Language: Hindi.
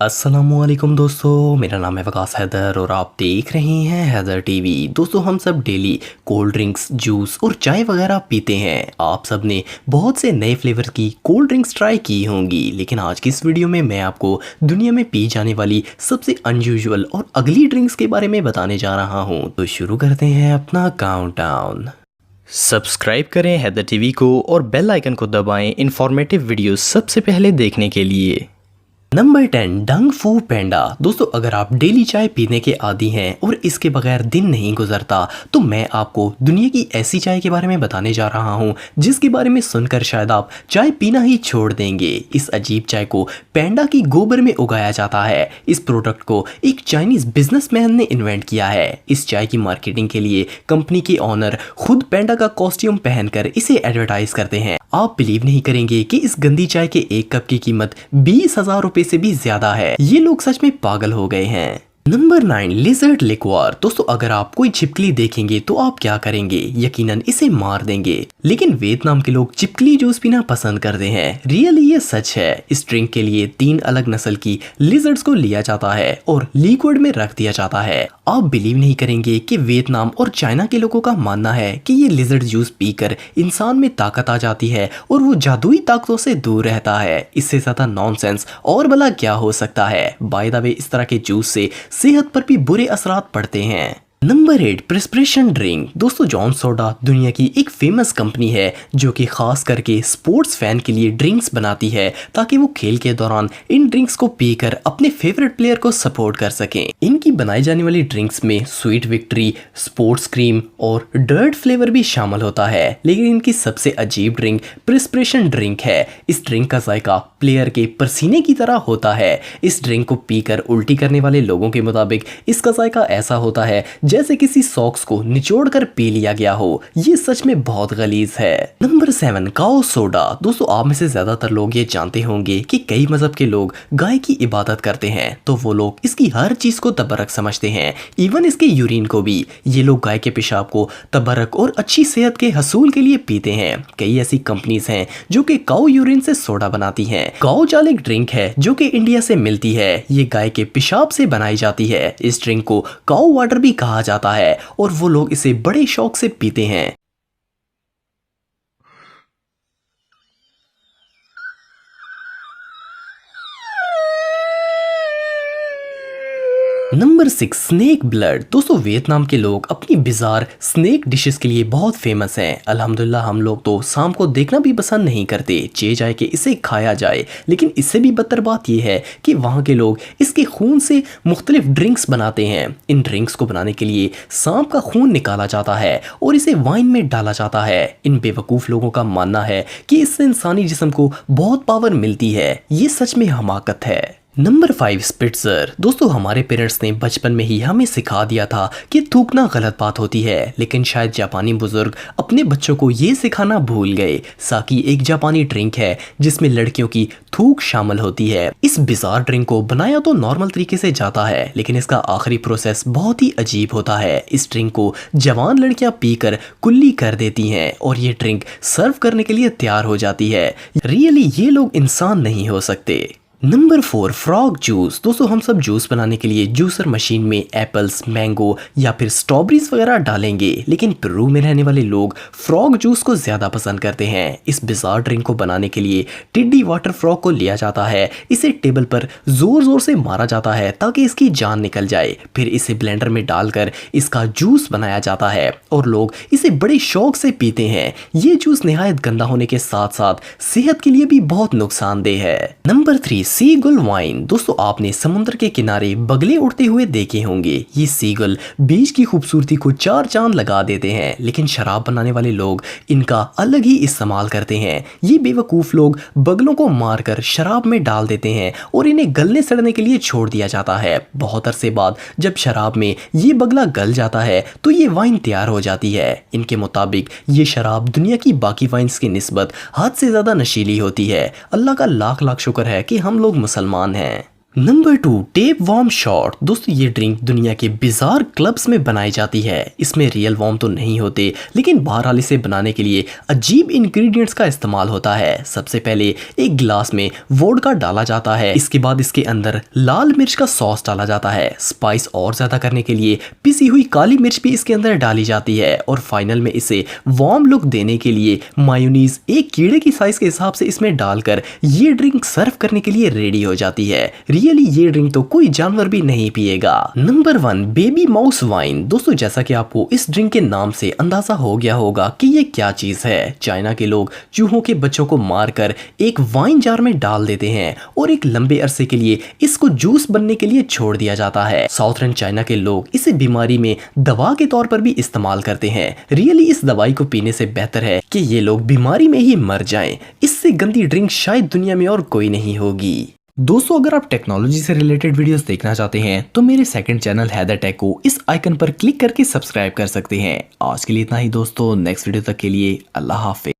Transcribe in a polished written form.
अस्सलामुअलैकुम दोस्तों, मेरा नाम है वकास हैदर और आप देख रहे हैं हैदर टीवी। दोस्तों, हम सब डेली कोल्ड ड्रिंक्स, जूस और चाय वगैरह पीते हैं। आप सब ने बहुत से नए फ्लेवर की कोल्ड ड्रिंक्स ट्राई की होंगी, लेकिन आज की इस वीडियो में मैं आपको दुनिया में पी जाने वाली सबसे अनयूजुअल और अगली ड्रिंक्स के बारे में बताने जा रहा हूँ। तो शुरू करते हैं अपना काउंटडाउन। सब्सक्राइब करें हैदर टीवी को और बेल आइकन को दबाएं इंफॉर्मेटिव वीडियो सबसे पहले देखने के लिए। नंबर 10, डंग फू पेंडा। दोस्तों, अगर आप डेली चाय पीने के आदी हैं और इसके बगैर दिन नहीं गुजरता, तो मैं आपको दुनिया की ऐसी चाय के बारे में बताने जा रहा हूं जिसके बारे में सुनकर शायद आप चाय पीना ही छोड़ देंगे। इस अजीब चाय को पेंडा की गोबर में उगाया जाता है। इस प्रोडक्ट को एक चाइनीज बिजनेसमैन ने इन्वेंट किया है। इस चाय की मार्केटिंग के लिए कंपनी के ऑनर खुद पेंडा का कॉस्ट्यूम पहनकर इसे एडवर्टाइज करते हैं। आप बिलीव नहीं करेंगे कि इस गंदी चाय के एक कप की कीमत 20,000 रुपए से भी ज्यादा है। ये लोग सच में पागल हो गए हैं। Number 9, lizard liquor. दोस्तों, अगर आप कोई छिपकली देखेंगे तो आप क्या करेंगे? यकीनन इसे मार देंगे। लेकिन वियतनाम के लोग छिपकली जूस पीना पसंद करते हैं। रियली ये सच है। इस ड्रिंक के लिए 3 अलग नस्ल की लिजर्ड्स को लिया जाता है और लिक्विड में रख दिया जाता है। आप बिलीव नहीं करेंगे कि वियतनाम और चाइना के लोगों का मानना है कि ये लिजर्ड जूस पीकर इंसान में ताकत आ जाती है और वो जादुई ताकतों से दूर रहता है। इससे ज्यादा नॉनसेंस और भला क्या हो सकता है? बाय द वे, इस तरह के जूस से सेहत पर भी बुरे असरात पड़ते हैं। Number 8, prescription drink. दोस्तों, जॉन सोडा दुनिया की एक फेमस कंपनी है जो कि खास करके स्पोर्ट्स फैन के लिए ड्रिंक्स बनाती है ताकि वो खेल के दौरान इन ड्रिंक्स को पीकर अपने फेवरेट प्लेयर को सपोर्ट कर सकें। इनकी बनाई जाने वाली ड्रिंक्स में स्वीट विक्ट्री, स्पोर्ट्स क्रीम और डर्ट फ्लेवर भी शामिल होता है। लेकिन इनकी सबसे अजीब ड्रिंक प्रिस्क्रिप्शन ड्रिंक है। इस ड्रिंक का जायका प्लेयर के पसीने की तरह होता है। इस ड्रिंक को पीकर उल्टी करने वाले लोगों के मुताबिक इसका जायका ऐसा होता है जैसे किसी सॉक्स को निचोड़कर पी लिया गया हो। ये सच में बहुत गलीज है। नंबर 7, काओ सोडा। दोस्तों, आप में से ज्यादातर लोग ये जानते होंगे कि कई मजहब के लोग गाय की इबादत करते हैं, तो वो लोग इसकी हर चीज को तबरक समझते हैं, इवन इसके यूरिन को भी। ये लोग गाय के पेशाब को तबरक और अच्छी सेहत के हसूल के लिए पीते हैं। कई ऐसी कंपनीज हैं जो कि काओ यूरिन से सोडा बनाती हैं। काओ चाल एक ड्रिंक है जो कि इंडिया से मिलती है। ये गाय के पेशाब से बनाई जाती है। इस ड्रिंक को काओ वाटर भी कहा जाता है और वो लोग इसे बड़े शौक से पीते हैं। Number 6, snake blood. दोस्तों, वियतनाम के लोग अपनी बिजार स्नेक डिशेस के लिए बहुत फेमस हैं। अल्हम्दुलिल्लाह, हम लोग तो शाम को देखना भी पसंद नहीं करते, चे जाए कि इसे खाया जाए। लेकिन इससे भी बदतर बात यह है कि वहाँ के लोग इसके खून से मुख्तलिफ ड्रिंक्स बनाते हैं। इन ड्रिंक्स को बनाने के लिए सांप का खून निकाला जाता है और इसे वाइन में डाला जाता है। इन बेवकूफ़ लोगों का मानना है कि इससे इंसानी जिस्म को बहुत पावर मिलती है। ये सच में हमाकत है। Number 5, Spitzer. दोस्तों, हमारे पेरेंट्स ने बचपन में ही हमें सिखा दिया था कि थूकना गलत बात होती है, लेकिन शायद जापानी बुजुर्ग अपने बच्चों को ये सिखाना भूल गए। साकी एक जापानी ड्रिंक है जिसमें लड़कियों की थूक शामिल होती है। इस बिजार ड्रिंक को बनाया तो नॉर्मल तरीके से जाता है, लेकिन इसका आखिरी प्रोसेस बहुत ही अजीब होता है। इस ड्रिंक को जवान लड़कियां पीकर कुल्ली कर देती हैं और ये ड्रिंक सर्व करने के लिए तैयार हो जाती है। रियली ये लोग इंसान नहीं हो सकते। Number 4, frog juice. दोस्तों, हम सब जूस बनाने के लिए जूसर मशीन में एप्पल्स, मैंगो या फिर स्ट्रॉबेरीज वगैरह डालेंगे, लेकिन पेरू में रहने वाले लोग फ्रॉग जूस को ज्यादा पसंद करते हैं। इस बिजार ड्रिंक को बनाने के लिए टिड्डी वाटर फ्रॉग को लिया जाता है। इसे टेबल पर जोर जोर से मारा जाता है ताकि इसकी जान निकल जाए। फिर इसे ब्लेंडर में डालकर इसका जूस बनाया जाता है और लोग इसे बड़े शौक से पीते हैं। ये जूस निहायत गंदा होने के साथ साथ सेहत के लिए भी बहुत नुकसानदेह है। Number 3, seagull wine. दोस्तों, आपने समुद्र के किनारे बगले उड़ते हुए देखे होंगे। ये सीगुल बीच की खूबसूरती को 4 चांद लगा देते हैं, लेकिन शराब बनाने वाले लोग इनका अलग ही इस्तेमाल करते हैं। ये बेवकूफ लोग बगलों को मारकर शराब में डाल देते हैं और इन्हें गलने सड़ने के लिए छोड़ दिया जाता है। बहुत अरसे बाद जब शराब में ये बगला गल जाता है तो ये वाइन तैयार हो जाती है। इनके मुताबिक ये शराब दुनिया की बाकी वाइन्स की निस्बत हद से ज्यादा नशीली होती है। अल्लाह का लाख लाख शुक्र है कि हम लोग मुसलमान हैं। Number 2, tape warm shot. दोस्तों ये ड्रिंक दुनिया के बिजार क्लब्स में बनाई जाती है। इसमें रियल वार्म तो नहीं होते, लेकिन बहरहाल इसे बनाने के लिए अजीब इंग्रेडिएंट्स का इस्तेमाल होता है। सबसे पहले एक गिलास में वोडका डाला जाता है, इसके बाद इसके अंदर लाल मिर्च का सॉस डाला जाता है। स्पाइस और ज्यादा करने के लिए पिसी हुई काली मिर्च भी इसके अंदर डाली जाती है और फाइनल में इसे वार्म लुक देने के लिए मायोनीज एक कीड़े की साइज के हिसाब से इसमें डालकर ये ड्रिंक सर्व करने के लिए रेडी हो जाती है। रियली ये ड्रिंक तो कोई जानवर भी नहीं पिएगा। Number 1, baby mouse wine. दोस्तों जैसा कि आपको इस ड्रिंक के नाम से अंदाजा हो गया होगा कि ये क्या चीज है। चाइना के लोग चूहों के बच्चों को मारकर एक वाइन जार में डाल देते हैं और एक लंबे अरसे के लिए इसको जूस बनने के लिए छोड़ दिया जाता है। साउथर्न चाइना के लोग इसे बीमारी में दवा के तौर पर भी इस्तेमाल करते हैं। रियली इस दवाई को पीने से बेहतर है कि ये लोग बीमारी में ही मर जाएं। इससे गंदी ड्रिंक शायद दुनिया में और कोई नहीं होगी। दोस्तों अगर आप टेक्नोलॉजी से रिलेटेड वीडियोस देखना चाहते हैं तो मेरे सेकंड चैनल हैदर टेक को इस आइकन पर क्लिक करके सब्सक्राइब कर सकते हैं। आज के लिए इतना ही दोस्तों, नेक्स्ट वीडियो तक के लिए अल्लाह हाफिज।